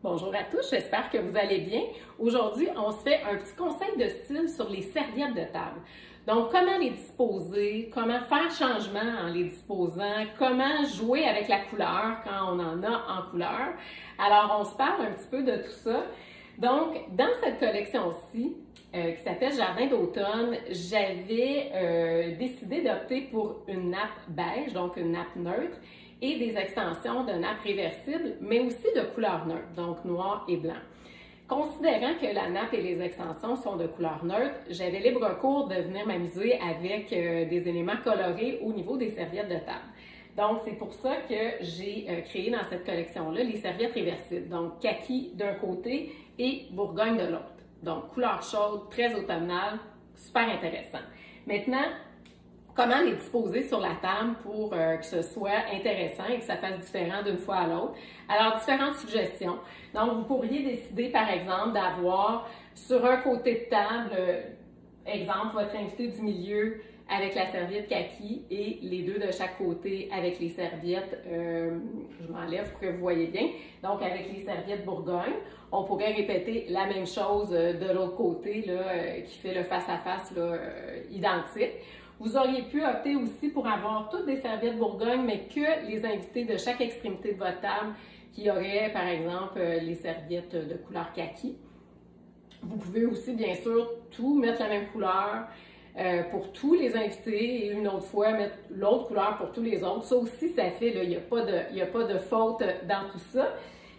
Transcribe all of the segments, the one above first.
Bonjour à tous, j'espère que vous allez bien. Aujourd'hui, on se fait un petit conseil de style sur les serviettes de table. Donc, comment les disposer, comment faire changement en les disposant, comment jouer avec la couleur quand on en a en couleur. Alors, on se parle un petit peu de tout ça. Donc, dans cette collection-ci, qui s'appelle Jardin d'automne, j'avais décidé d'opter pour une nappe beige, donc une nappe neutre, et des extensions de nappe réversible, mais aussi de couleur neutre, donc noir et blanc. Considérant que la nappe et les extensions sont de couleur neutre, j'avais libre cours de venir m'amuser avec des éléments colorés au niveau des serviettes de table. Donc, c'est pour ça que j'ai créé dans cette collection-là les serviettes réversibles. Donc, kaki d'un côté et bourgogne de l'autre. Donc, couleur chaude, très automnale, super intéressant. Maintenant, comment les disposer sur la table pour que ce soit intéressant et que ça fasse différent d'une fois à l'autre. Alors, différentes suggestions. Donc, vous pourriez décider, par exemple, d'avoir sur un côté de table, exemple, votre invité du milieu avec la serviette kaki et les deux de chaque côté avec les serviettes, je m'enlève pour que vous voyez bien, donc avec les serviettes Bourgogne. On pourrait répéter la même chose de l'autre côté, là, qui fait le face-à-face identique. Vous auriez pu opter aussi pour avoir toutes des serviettes Bourgogne, mais que les invités de chaque extrémité de votre table qui auraient, par exemple, les serviettes de couleur kaki. Vous pouvez aussi, bien sûr, tout mettre la même couleur pour tous les invités et une autre fois mettre l'autre couleur pour tous les autres. Ça aussi, ça fait, il n'y a pas de faute dans tout ça.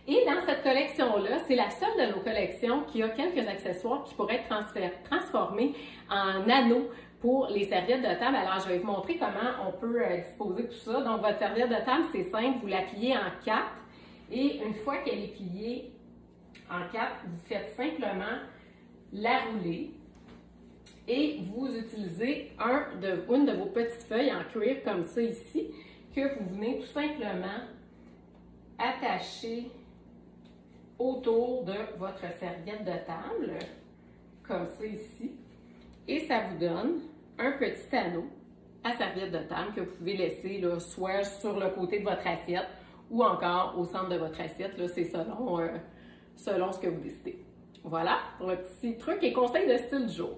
Et dans cette collection-là, c'est la seule de nos collections qui a quelques accessoires qui pourraient être transformés en anneaux pour les serviettes de table. Alors, je vais vous montrer comment on peut disposer tout ça. Donc, votre serviette de table, c'est simple, vous la pliez en 4 et une fois qu'elle est pliée en 4, vous faites simplement la rouler et vous utilisez une de vos petites feuilles en cuir comme ça ici que vous venez tout simplement attacher autour de votre serviette de table, comme ça ici, et ça vous donne un petit anneau à serviette de table que vous pouvez laisser là, soit sur le côté de votre assiette ou encore au centre de votre assiette, c'est selon ce que vous décidez. Voilà pour le petit truc et conseil de style du jour.